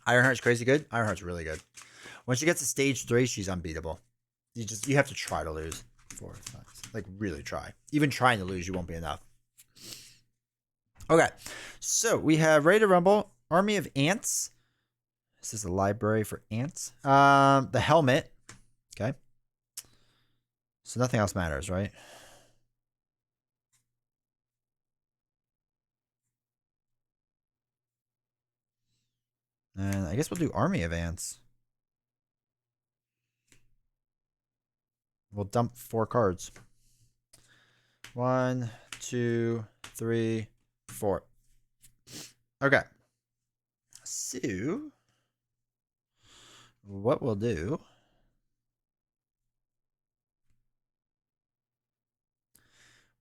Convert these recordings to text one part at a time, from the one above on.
Ironheart's crazy good. Ironheart's really good. When she gets to stage 3, she's unbeatable. You have to try to lose. 4, 5, like really try. Even trying to lose, you won't be enough. Okay, so we have Ready to Rumble, Army of Ants. This is a library for ants. The helmet. Okay. So nothing else matters, right? And I guess we'll do Army of Ants. We'll dump 4 cards. 1, 2, 3, 4. Okay. So, what we'll do...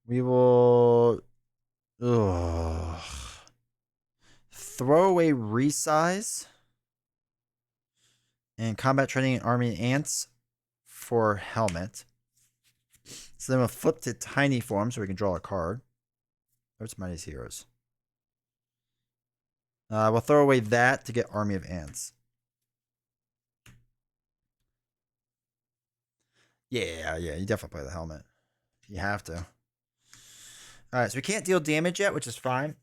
We will... Ugh. Throw away Resize. And Combat Training and Army Ants for Helmet. So then we'll flip to Tiny Form so we can draw a card. Where's Mighty's Heroes? We'll throw away that to get Army of Ants. Yeah, you definitely play the helmet. You have to. Alright, so we can't deal damage yet, which is fine.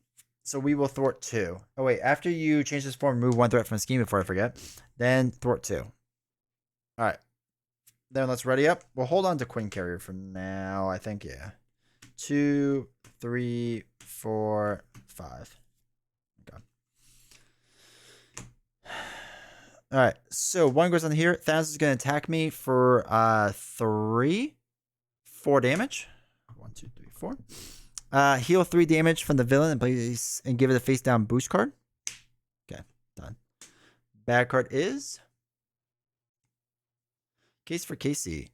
So we will thwart 2. Oh, wait. After you change this form, remove 1 threat from the scheme before I forget. Then thwart 2. Alright. Then let's ready up. We'll hold on to Queen Carrier for now, I think, yeah. 2, 3, 4, 5. Okay. Alright, so 1 goes on here. Thanos is going to attack me for 4 damage. 1, 2, 3, 4. Heal 3 damage from the villain and give it a face down boost card. Okay, done. Bad card is Case for Casey.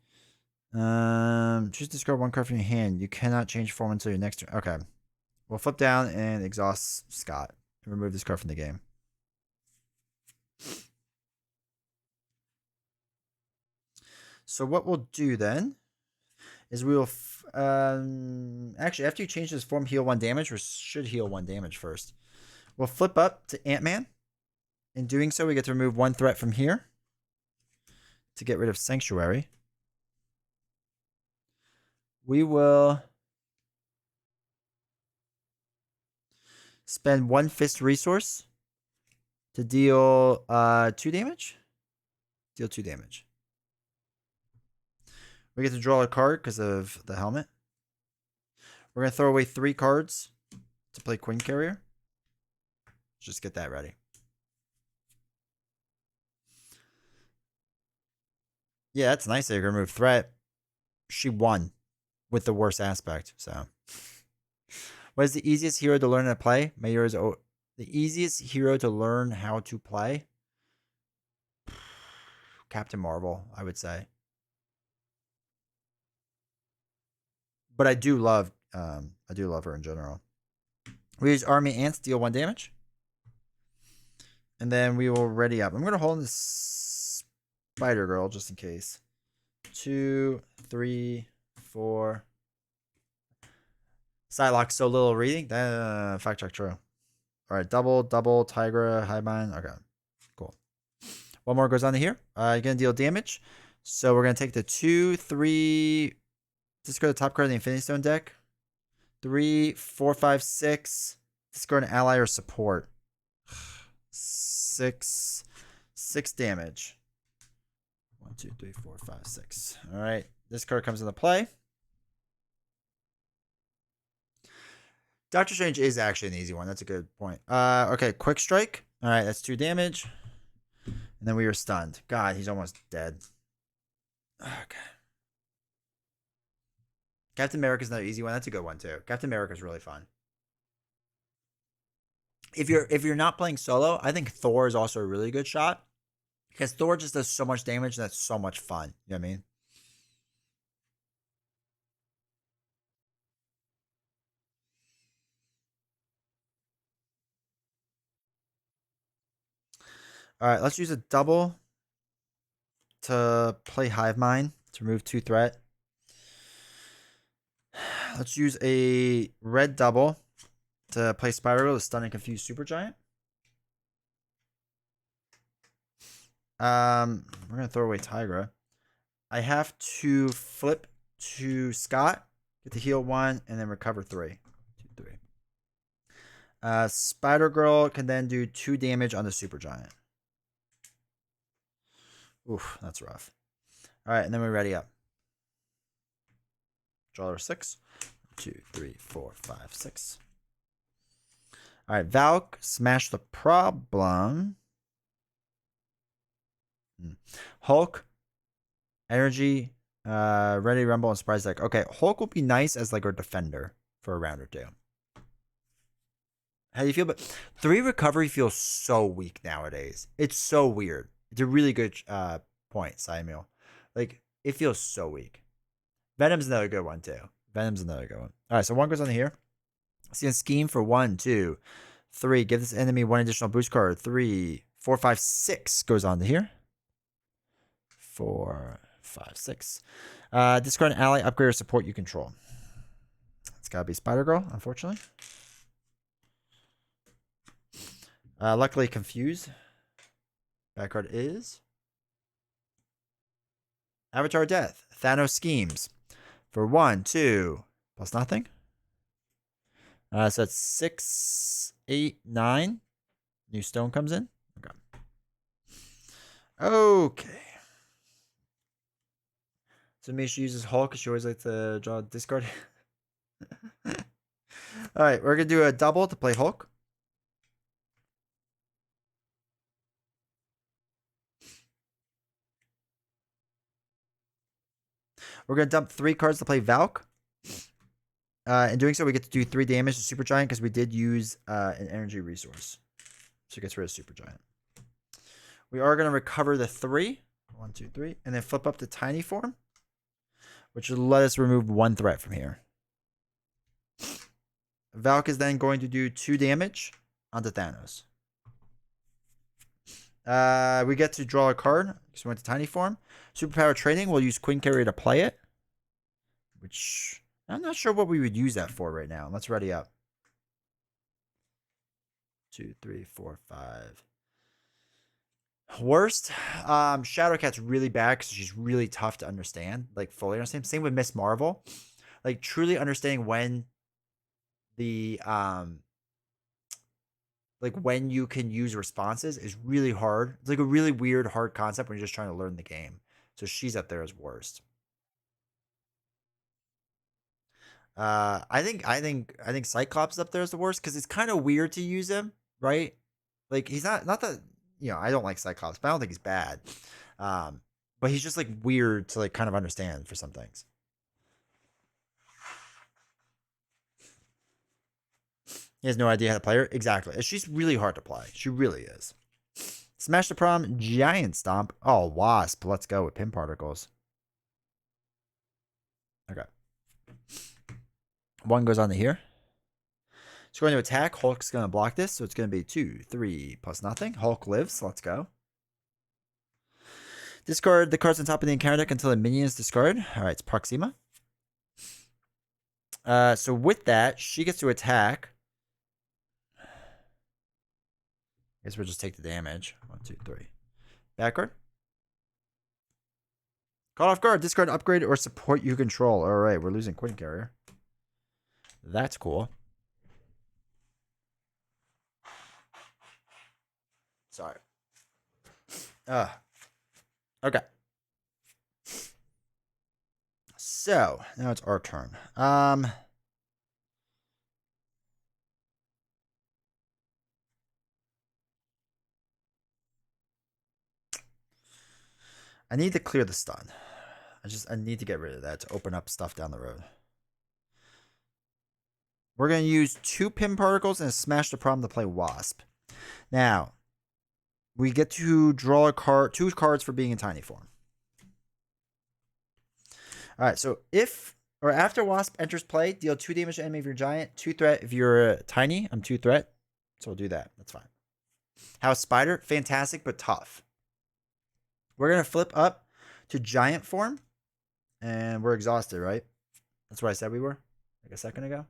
Choose to discard 1 card from your hand. You cannot change form until your next turn. Okay. We'll flip down and exhaust Scott and remove this card from the game. So what we'll do then is we will actually, after you change this form, heal 1 damage. We should heal 1 damage first. We'll flip up to Ant-Man. In doing so, we get to remove 1 threat from here to get rid of Sanctuary. We will spend 1 fist resource to deal 2 damage. Deal 2 damage. We get to draw a card because of the helmet. We're going to throw away 3 cards to play Queen Carrier. Just get that ready. Yeah, that's nice that you can remove threat. She won with the worst aspect, so. What is the easiest hero to learn how to play? My hero is the easiest hero to learn how to play? Captain Marvel, I would say. But I do love her in general. We use Army Ants, deal 1 damage. And then we will ready up. I'm going to hold this Spider Girl just in case. 2, 3, 4. Psylocke, so little reading. Fact check true. Alright, double, Tigra, Highbind. Okay, cool. 1 more goes on to here. You're going to deal damage. So we're going to take the 2, 3. Discard the top card of the Infinity Stone deck. 3, 4, 5, 6. Discard an ally or support. 6 damage. 1, 2, 3, 4, 5, 6. Alright, this card comes into play. Doctor Strange is actually an easy one. That's a good point. Okay, Quick Strike. Alright, that's 2 damage. And then we were stunned. God, he's almost dead. Okay. Captain America's another easy one. That's a good one too. Captain America's really fun. If you're not playing solo, I think Thor is also a really good shot. Because Thor just does so much damage and that's so much fun. You know what I mean? Alright, let's use a double to play Hive Mind to remove 2 threat. Let's use a red double to play Spiral to stun and confuse Supergiant. We're gonna throw away Tigra. I have to flip to Scott, get the heal 1, and then recover 3. 2, 3. Spider Girl can then do 2 damage on the Super Giant. Oof, that's rough. All right, and then we're ready up. Draw 6. 2, 3, 4, 5, 6. All right, Valk, smash the problem. Hulk, energy, ready, rumble, and surprise deck. Okay, Hulk will be nice as like our defender for a round or 2. How do you feel? But 3 recovery feels so weak nowadays. It's so weird. It's a really good point, Samuel. Like, it feels so weak. Venom's another good one, too. Venom's another good one. All right, so 1 goes on here. See a scheme for 1, 2, 3. Give this enemy 1 additional boost card. 3, 4, 5, 6 goes on to here. 4, 5, 6. Discard an ally, upgrade, or support you control. It's got to be Spider Girl, unfortunately. Luckily, confused. Back card is Avatar Death. Thanos schemes for 1, 2 plus nothing. So that's 6, 8, 9. New stone comes in. Okay. So Misha uses Hulk because she always likes to draw discard. All right, we're gonna do a double to play Hulk. We're going to dump 3 cards to play Valk. In doing so, we get to do 3 damage to Super Giant because we did use an energy resource. So it gets rid of Super Giant. We are going to recover the 3. 1, 2, 3. And then flip up to Tiny Form, which will let us remove 1 threat from here. Valk is then going to do 2 damage onto Thanos. We get to draw a card because we went to Tiny Form. Superpower Training, we'll use Queen Carrier to play it. Which, I'm not sure what we would use that for right now. Let's ready up. 2, 3, 4, 5. Worst, Shadowcat's really bad because she's really tough to understand. Like, fully understand. Same with Miss Marvel. Like, truly understanding when the, like, when you can use responses is really hard. It's like a really weird, hard concept when you're just trying to learn the game. So she's up there as worst. I think Cyclops is up there as the worst because it's kind of weird to use him, right? Like he's not that I don't like Cyclops, but I don't think he's bad. But he's just like weird to like kind of understand for some things. He has no idea how to play her. Exactly. She's really hard to play. She really is. Smash the Prom, Giant Stomp. Oh, Wasp. Let's go with Pin Particles. Okay. 1 goes on to here. It's going to attack. Hulk's going to block this. So it's going to be 2, 3 plus nothing. Hulk lives. Let's go. Discard the cards on top of the encounter deck until the minion is discarded. All right, it's Proxima. So with that, she gets to attack. I guess we'll just take the damage. 1, 2, 3. Backward. Caught off guard. Discard, upgrade, or support you control. All right, we're losing Queen Carrier. That's cool. Sorry. Okay. So now it's our turn. I need to clear the stun. I need to get rid of that to open up stuff down the road. We're going to use 2 Pin Particles and Smash the Problem to play Wasp. Now, we get to draw a card, 2 cards for being in Tiny Form. All right, so after Wasp enters play, deal 2 damage to enemy if you're giant, 2 threat if you're tiny. I'm 2 threat, so we'll do that. That's fine. House Spider, fantastic but tough. We're going to flip up to giant form, and we're exhausted, right? That's what I said we were, like a second ago.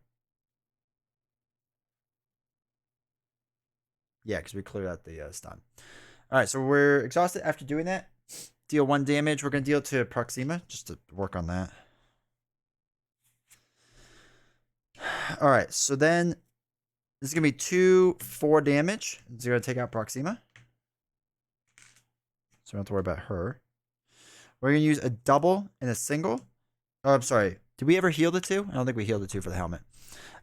Yeah, because we cleared out the stun. All right, so we're exhausted after doing that. Deal 1 damage. We're going to deal to Proxima just to work on that. All right, so then this is going to be 2, 4 damage. It's going to take out Proxima. So we don't have to worry about her. We're going to use a double and a single. Oh, I'm sorry. Did we ever heal the 2? I don't think we healed the 2 for the helmet.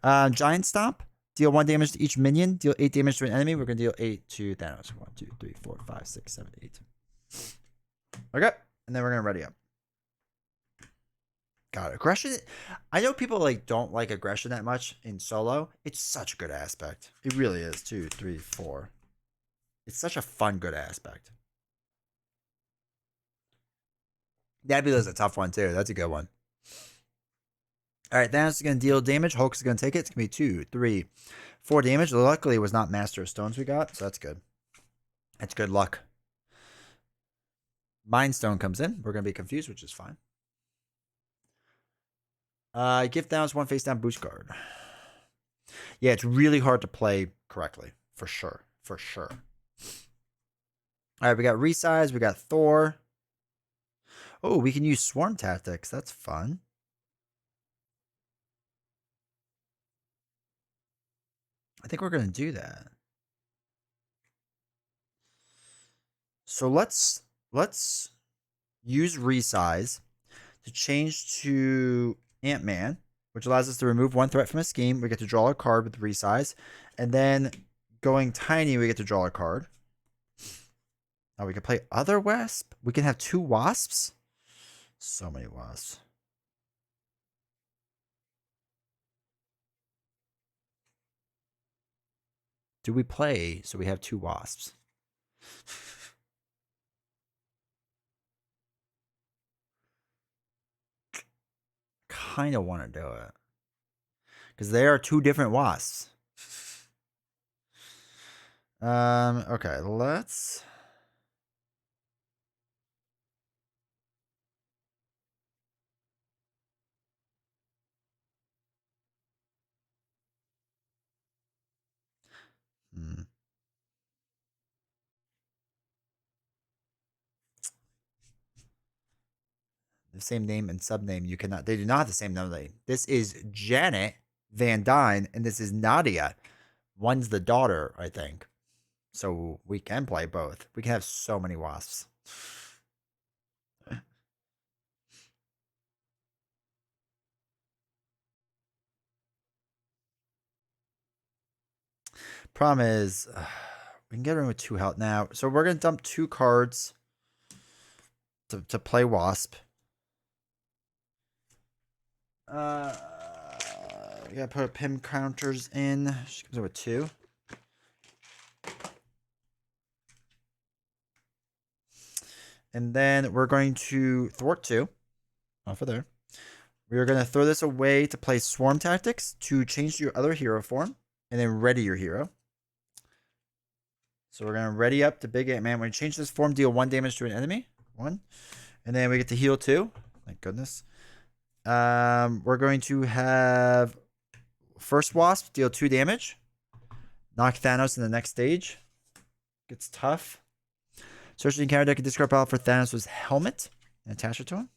Giant Stomp. Deal 1 damage to each minion. Deal 8 damage to an enemy. We're going to deal 8 to Thanos. 1, 2, 3, 4, 5, 6, 7, 8. Okay. And then we're going to ready up. God, aggression. I know people like don't like aggression that much in solo. It's such a good aspect. It really is. 2, 3, 4. It's such a fun, good aspect. Nebula's a tough one too. That's a good one. All right, Thanos is going to deal damage. Hulk is going to take it. It's going to be 2, 3, 4 damage. Luckily, it was not Master of Stones we got, so that's good. That's good luck. Mind Stone comes in. We're going to be confused, which is fine. Give Thanos 1 face down boost card. Yeah, it's really hard to play correctly. For sure. For sure. All right, we got Resize. We got Thor. Oh, we can use Swarm Tactics. That's fun. I think we're going to do that. So let's use Resize to change to Ant-Man, which allows us to remove 1 threat from a scheme. We get to draw a card with Resize. And then going tiny, we get to draw a card. Now we can play other Wasp. We can have 2 Wasps. So many Wasps. Do we play so we have 2 Wasps? Kind of want to do it. Because they are 2 different Wasps. Okay, let's... The same name and subname, you cannot. They do not have the same name. This is Janet Van Dyne, and this is Nadia. One's the daughter, I think. So we can play both. We can have so many Wasps. Problem is, we can get in with 2 health now. So we're going to dump 2 cards to play Wasp. We gotta put Pim counters in. She comes in with 2. And then we're going to thwart 2. Off of there. We are going to throw this away to play Swarm Tactics to change to your other hero form. And then ready your hero. So we're going to ready up to Big Ant-Man. When you change this form, deal 1 damage to an enemy. 1. And then we get to heal 2. Thank goodness. We're going to have first Wasp deal 2 damage. Knock Thanos in the next stage. Gets tough. Search the encounter deck and discard pile for Thanos' helmet and attach it to him.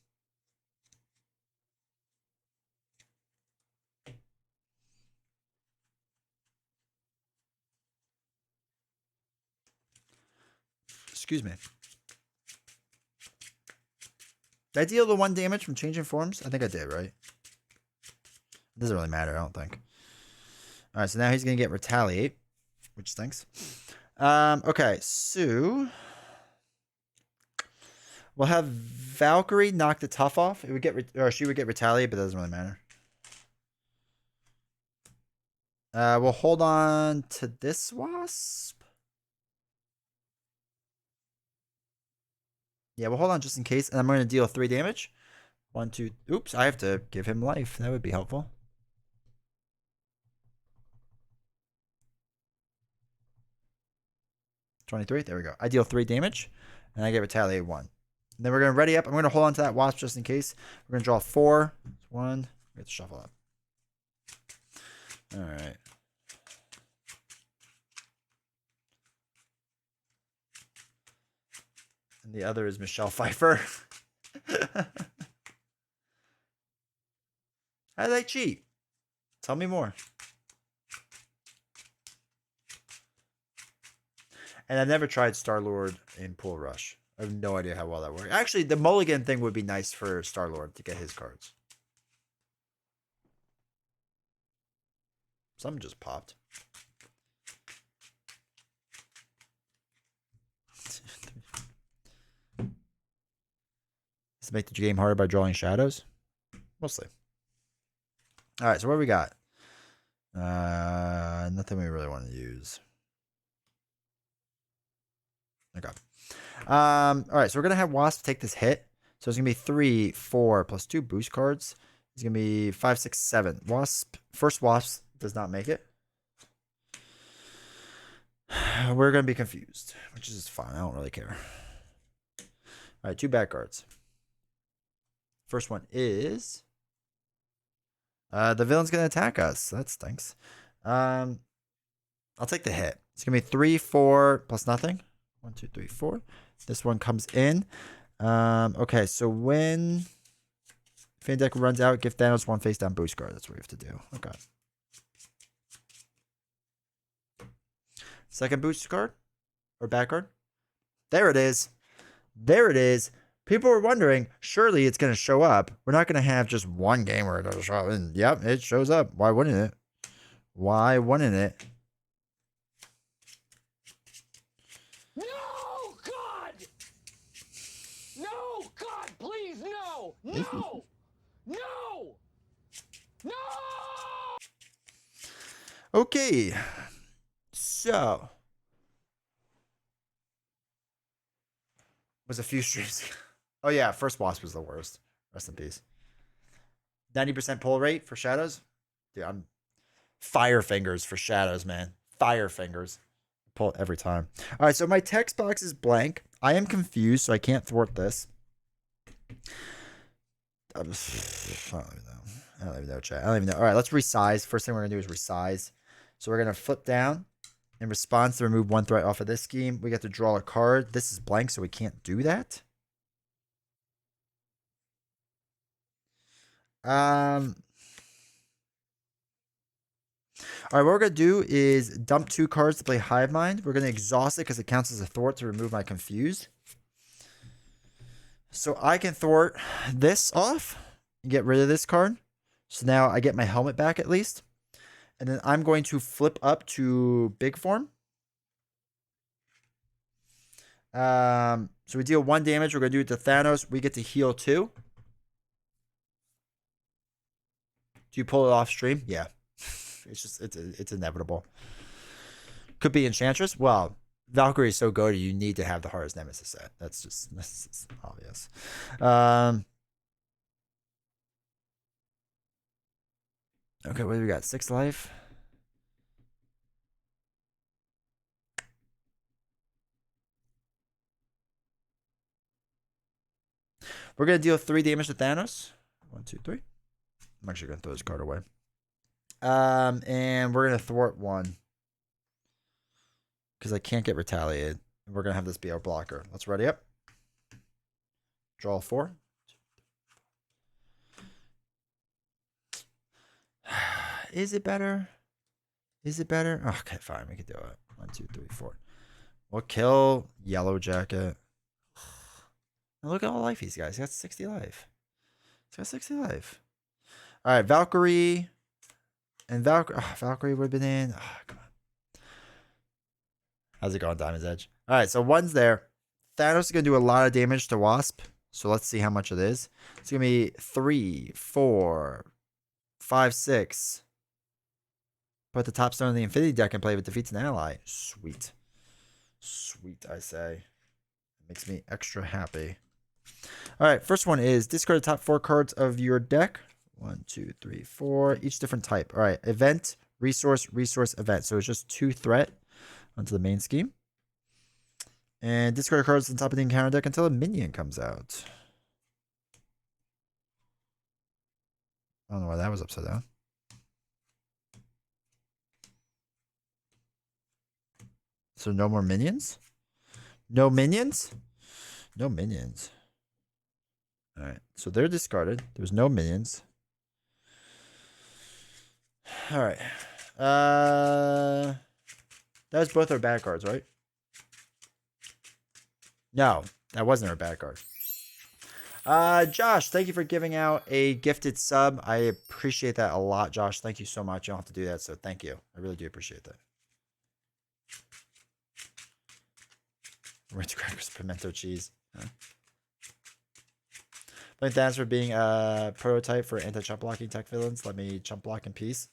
Excuse me. Did I deal the 1 damage from changing forms? I think I did, right? It doesn't really matter, I don't think. Alright, so now he's going to get Retaliate, which stinks. Okay, so... We'll have Valkyrie knock the tough off. It would get, or she would get Retaliate, but it doesn't really matter. We'll hold on to this Wasp. Yeah, we'll hold on just in case. And I'm going to deal 3 damage. 1, 2. Oops, I have to give him life. That would be helpful. $23. There we go. I deal 3 damage. And I get Retaliate 1. And then we're going to ready up. I'm going to hold on to that Wasp just in case. We're going to draw 4. 1. We have to shuffle up. All right. And the other is Michelle Pfeiffer. How do they cheat? Tell me more. And I've never tried Star-Lord in Pool Rush. I have no idea how well that works. Actually, the mulligan thing would be nice for Star-Lord to get his cards. Something just popped. Does it make the game harder by drawing shadows? Mostly. All right, so what do we got? Nothing we really want to use. Okay. All right, so we're gonna have Wasp take this hit. So it's gonna be 3, 4 plus 2 boost cards. It's gonna be 5, 6, 7. First Wasp does not make it. We're gonna be confused, which is fine. I don't really care. All right, 2 bad cards. First one is the villain's gonna attack us. That stinks. I'll take the hit. It's gonna be 3, 4 plus nothing. 1, 2, 3, 4. This one comes in. Okay, so when Fan deck runs out, give Thanos 1 face down boost card. That's what we have to do. Okay. Second boost card or back card. There it is. There it is. People were wondering, surely it's going to show up. We're not going to have just one game where it doesn't show up. And yep, it shows up. Why wouldn't it? Why wouldn't it? No, God! No, God, please, no! No! No! No! Okay. So. Was a few streams. Oh, yeah. First Wasp was the worst. Rest in peace. 90% pull rate for shadows. Dude, I'm fire fingers for shadows, man. Fire fingers. Pull it every time. All right, so my text box is blank. I am confused, so I can't thwart this. I don't even know, chat. I don't even know. All right, let's resize. First thing we're going to do is resize. So we're going to flip down. In response to remove 1 threat off of this scheme, we get to draw a card. This is blank, so we can't do that. All right, what we're going to do is dump 2 cards to play Hive Mind. We're going to exhaust it because it counts as a thwart to remove my Confused. So I can thwart this off and get rid of this card. So now I get my helmet back at least. And then I'm going to flip up to big form. So we deal 1 damage. We're going to do it to Thanos. We get to heal 2. Do you pull it off stream? Yeah. It's inevitable. Could be Enchantress. Well, Valkyrie is so good, you need to have the hardest Nemesis set. That's just obvious. Okay, what do we got? 6 life. We're going to deal 3 damage to Thanos. 1, 2, 3. I'm actually going to throw this card away. And we're going to thwart 1. Because I can't get retaliated. We're going to have this be our blocker. Let's ready up. Draw 4. Is it better? Is it better? Okay, fine. We can do it. 1, 2, 3, 4. We'll kill Yellow Jacket. And look at all the life he's got. He's got 60 life. He's got 60 life. All right, Valkyrie. And Valkyrie would have been in. Oh, come on. How's it going, Diamond's Edge? All right, so 1's there. Thanos is going to do a lot of damage to Wasp. So let's see how much it is. It's going to be 3, 4, 5, 6. Put the top stone in the Infinity deck and play if it defeats an ally. Sweet. Sweet, I say. It makes me extra happy. All right, first one is discard the top 4 cards of your deck. 1, 2, 3, 4. Each different type. All right, event, resource, resource, event. So it's just 2 threat onto the main scheme. And discard cards on top of the encounter deck until a minion comes out. I don't know why that was upside down. So no more minions? No minions? No minions. All right, so they're discarded. There's no minions. All right. That was both our bad cards, right? No, that wasn't our bad card. Josh, thank you for giving out a gifted sub. I appreciate that a lot, Josh. Thank you so much. You don't have to do that, so thank you. I really do appreciate that. Ritz crackers, pimento cheese. Huh? Thank Thanos for being a prototype for anti-chump blocking tech villains. Let me chump block in peace.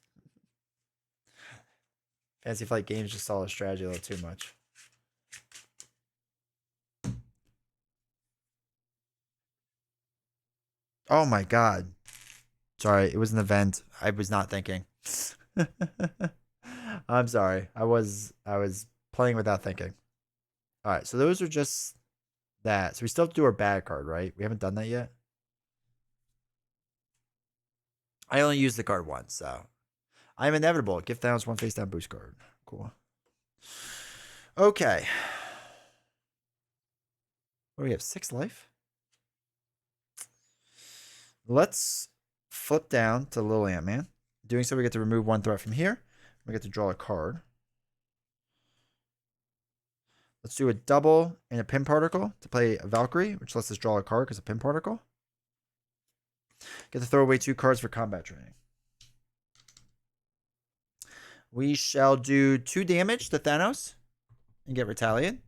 Fantasy Flight Games just saw a strategy a little too much. Oh my god. Sorry, it was an event. I was not thinking. I'm sorry. I was playing without thinking. All right, so those are just that. So we still have to do our bad card, right? We haven't done that yet. I only used the card once, so I am inevitable. Give Thanos one face down boost card. Cool. Okay. What do we have? 6 life? Let's flip down to Little Ant-Man. Doing so, we get to remove 1 threat from here. We get to draw a card. Let's do a double and a pin particle to play a Valkyrie, which lets us draw a card because a pin particle. Get to throw away 2 cards for combat training. We shall do 2 damage to Thanos and get retaliated.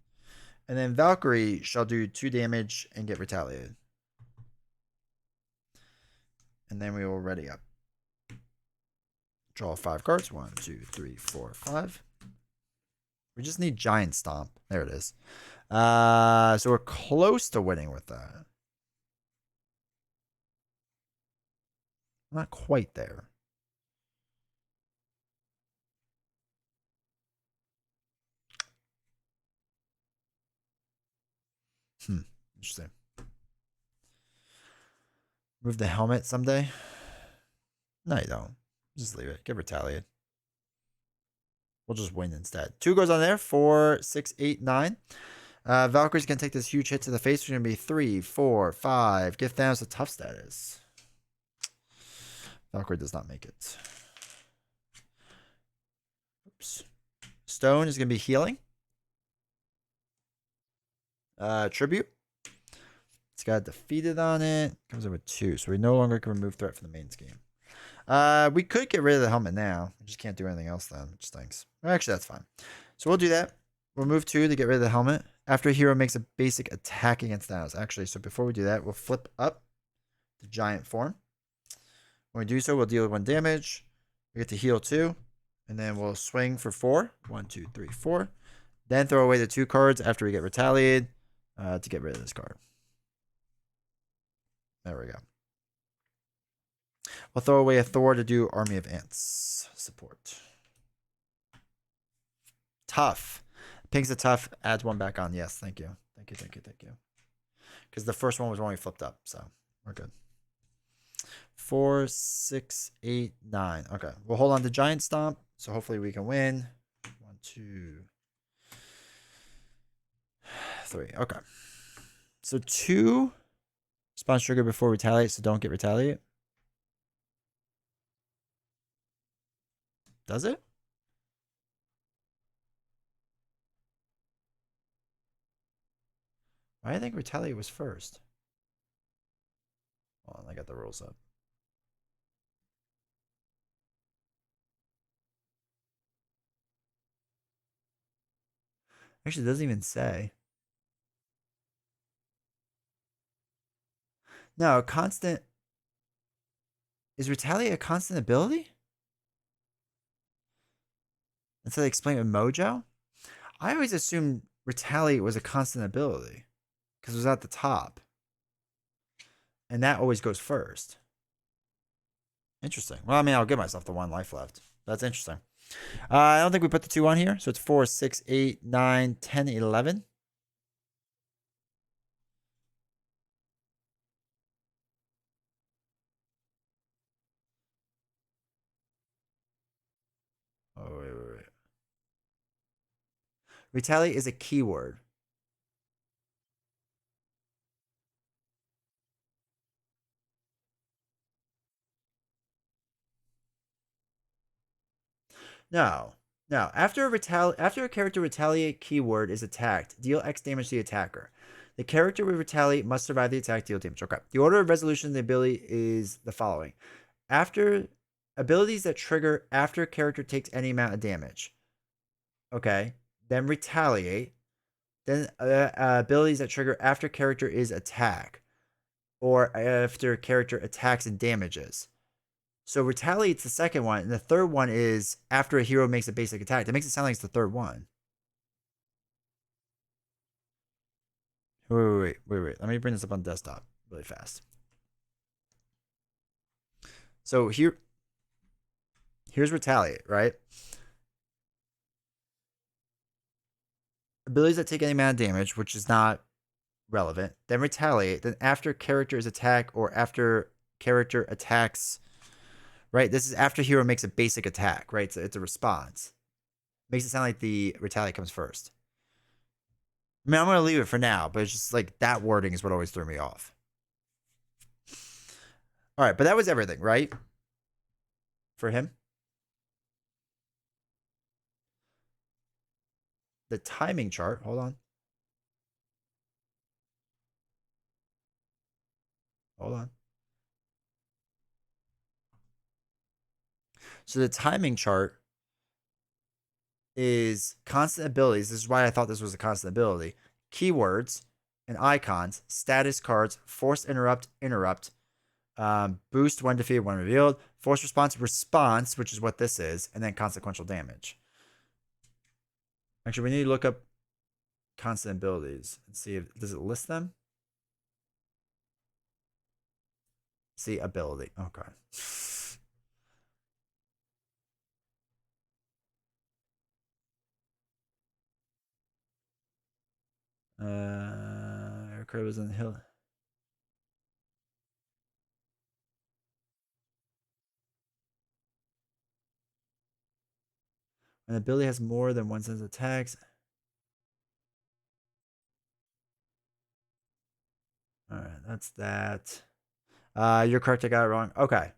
And then Valkyrie shall do 2 damage and get retaliated. And then we will ready up. Draw 5 cards. 1, 2, 3, 4, 5. We just need Giant Stomp. There it is. So we're close to winning with that. Not quite there. Interesting. Move the helmet someday? No, you don't. Just leave it. Get retaliated. We'll just win instead. 2 goes on there. 4, 6, 8, 9. Valkyrie's going to take this huge hit to the face. It's going to be 3, 4, 5. Give Thanos a tough status. Valkyrie does not make it. Oops. Stone is going to be healing. Tribute. It's got defeated on it. Comes in with 2. So we no longer can remove threat from the main scheme. We could get rid of the helmet now. We just can't do anything else then, which stinks. Actually, that's fine. So we'll do that. We'll move 2 to get rid of the helmet. After a hero makes a basic attack against Thanos. Actually, so before we do that, we'll flip up the giant form. When we do so, we'll deal 1 damage. We get to heal 2. And then we'll swing for 4. 1, 2, 3, 4. Then throw away the 2 cards after we get retaliated to get rid of this card. There we go. We'll throw away a Thor to do Army of Ants support. Tough. Pink's a tough. Adds 1 back on. Yes, thank you. Thank you, thank you, thank you. Because the first one was when we flipped up, so we're good. 4, 6, 8, 9. Okay, we'll hold on to Giant Stomp, so hopefully we can win. 1, 2, 3. Okay. So 2 response trigger before retaliate, so don't get retaliate. Does it? Why do I think retaliate was first? Hold on, I got the rules up. Actually, it doesn't even say. No, constant. Is retaliate a constant ability? That's how they explain it with Mojo. I always assumed retaliate was a constant ability because it was at the top, and that always goes first. Interesting. Well, I mean, I'll give myself the 1 life left. That's interesting. I don't think we put the 2 on here, so it's 4, 6, 8, 9, 10, 11. Oh, wait. Retaliate is a keyword. No. No. After a character retaliate keyword is attacked, deal X damage to the attacker. The character with retaliate must survive the attack, deal damage. Okay. The order of resolution of the ability is the following. After abilities that trigger after a character takes any amount of damage. Okay. Then retaliate. Then abilities that trigger after character is attack. Or after character attacks and damages. So retaliate's the second one, and the third one is after a hero makes a basic attack. That makes it sound like it's the third one. Wait. Let me bring this up on desktop really fast. So here's retaliate, right? Abilities that take any amount of damage, which is not relevant. Then retaliate. Then after character is attack or after character attacks, right? This is after hero makes a basic attack, right? So it's a response. Makes it sound like the retaliate comes first. I mean, I'm going to leave it for now, but it's just like that wording is what always threw me off. All right, but that was everything, right? For him. The timing chart, hold on. Hold on. So the timing chart is constant abilities. This is why I thought this was a constant ability. Keywords and icons, status cards, force interrupt, boost when defeated, when revealed, force response, which is what this is, and then consequential damage. Actually, we need to look up constant abilities and see if does it list them. See ability. Okay. Aircraft was in the hill. An ability has more than one sense of attacks. All right, that's that. You're correct. I got it wrong. Okay.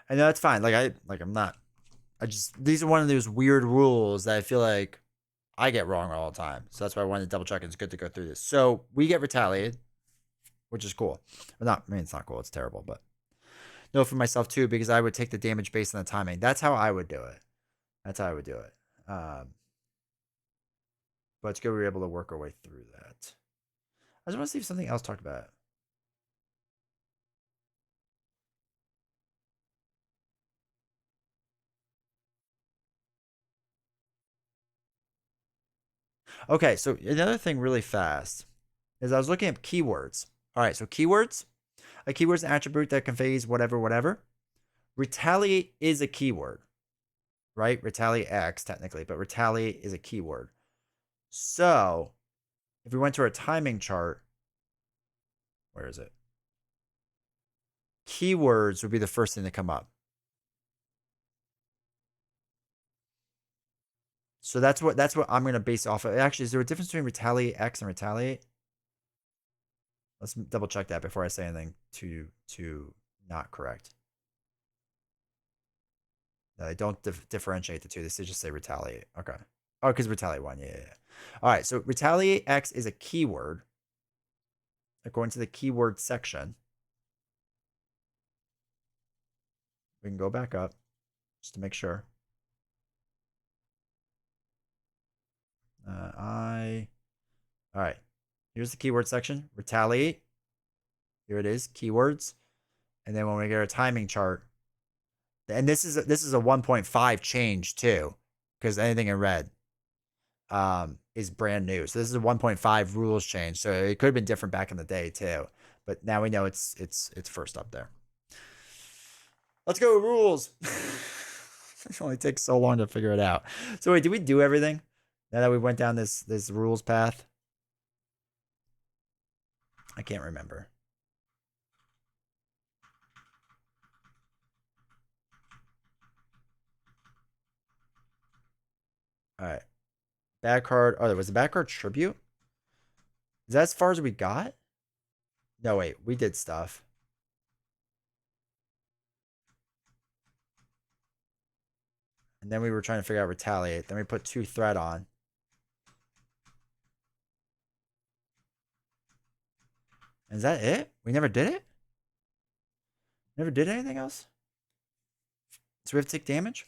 I know that's fine. I'm not. I just these are one of those weird rules that I feel like I get wrong all the time. So that's why I wanted to double check. And it's good to go through this. So we get retaliated, which is cool. But not. I mean, it's not cool. It's terrible. But no, for myself too, because I would take the damage based on the timing. That's how I would do it. That's how I would do it. But it's good we were able to work our way through that. I just want to see if something else talked about it. Okay, so another thing really fast is I was looking at keywords. All right, so keywords. A keyword is an attribute that conveys whatever. Retaliate is a keyword, right? Retaliate X technically, but retaliate is a keyword. So if we went to our timing chart, where is it? Keywords would be the first thing to come up. So that's what I'm gonna base off of. Actually, is there a difference between retaliate X and retaliate? Let's double check that before I say anything to not correct. No, they don't differentiate the two. They just say retaliate. Okay. Oh, because retaliate one. Yeah. All right. So retaliate X is a keyword. According to the keyword section. We can go back up just to make sure. All right. Here's the keyword section. Retaliate. Here it is. Keywords. And then when we get our timing chart, and this is a 1.5 change too, because anything in red is brand new. So this is a 1.5 rules change. So it could have been different back in the day too, but now we know it's first up there. Let's go rules. It only takes so long to figure it out. So wait, did we do everything now that we went down this rules path? I can't remember. All right. Bad card. Oh, there was a bad card tribute. Is that as far as we got? No, wait. We did stuff. And then we were trying to figure out retaliate. Then we put 2 threat on. And is that it? We never did it? Never did anything else? So we have to take damage?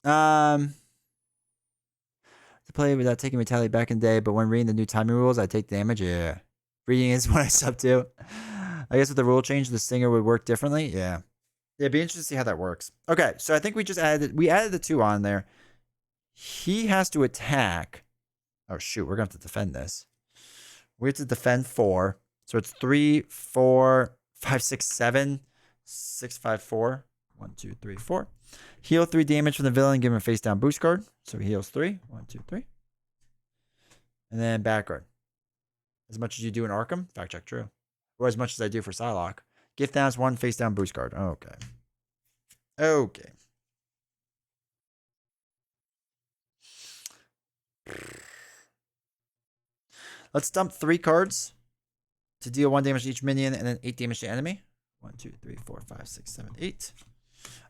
To play without taking retaliate back in the day, but when reading the new timing rules, I take damage. Yeah. Reading is what I sub to. I guess with the rule change, the stinger would work differently. Yeah. Yeah, it'd be interesting to see how that works. Okay, so I think we just added the 2 on there. He has to attack. Oh shoot, we're gonna have to defend this. We have to defend 4. So it's 3, 4, 5, 6, 7, 6, 5, 4. 1, 2, 3, 4. Heal 3 damage from the villain, give him a face down boost card. So he heals 3. 1, 2, 3. And then back guard. As much as you do in Arkham, fact check true. Or as much as I do for Psylocke. Gift Thanos 1 face down boost card. Okay. Okay. Let's dump 3 cards to deal 1 damage to each minion and then 8 damage to enemy. 1, 2, 3, 4, 5, 6, 7, 8.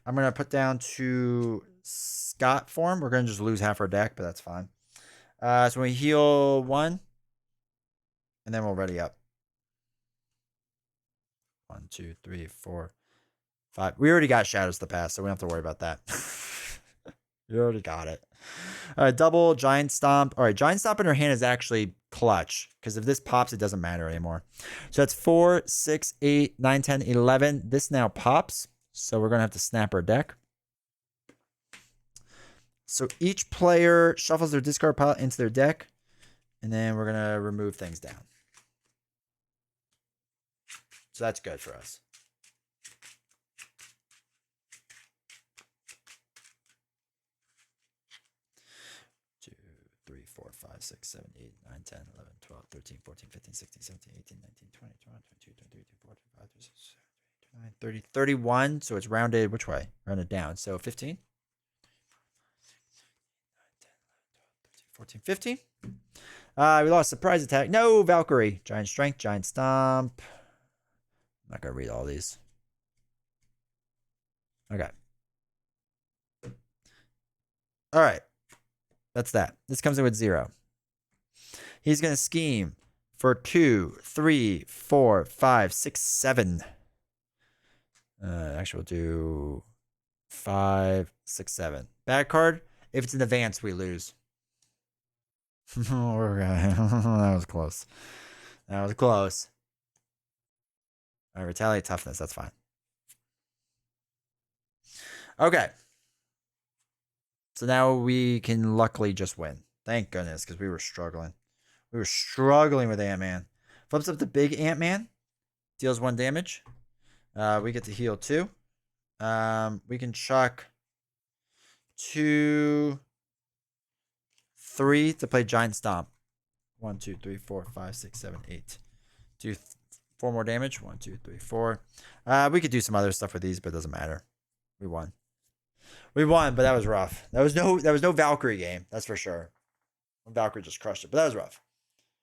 I'm going to put down to Scott form. We're going to just lose half our deck, but that's fine. So we heal 1. And then we'll ready up. 1, 2, 3, 4, 5. We already got Shadows of the Past, so we don't have to worry about that. We already got it. All right, double Giant Stomp. All right, Giant Stomp in her hand is actually clutch, because if this pops, it doesn't matter anymore. So that's 4, 6, 8, 9, 10, 11. This now pops, so we're going to have to snap our deck. So each player shuffles their discard pile into their deck, and then we're going to remove things down. So that's good for us. 3, 4, 5, 6, 7, 8, 9, 10, 11, 12, 13, 14, 15, 16, 17, 18, 19, 20, 21, 22, 23, 24, 25, 26, 27, 29, 30, 31. So it's rounded which way? Rounded down. So 15. 14, 15. We lost surprise attack. No, Valkyrie. Giant strength, giant stomp. I'm not going to read all these. Okay. All right. That's that. This comes in with 0. He's going to scheme for 2, 3, 4, 5, 6, 7. Actually, we'll do 5, 6, 7. Bad card. If it's in advance, we lose. That was close. That was close. All right, retaliate toughness. That's fine. Okay. So now we can luckily just win. Thank goodness, because we were struggling. We were struggling with Ant-Man. Flips up the big Ant-Man. Deals 1 damage. We get to heal 2. We can chuck 2, 3 to play Giant Stomp. 1, 2, 3, 4, 5, 6, 7, 8. Do 4 more damage. 1, 2, 3, 4. We could do some other stuff with these, but it doesn't matter. We won. We won, but that was rough. That was no Valkyrie game, that's for sure. Valkyrie just crushed it, but that was rough.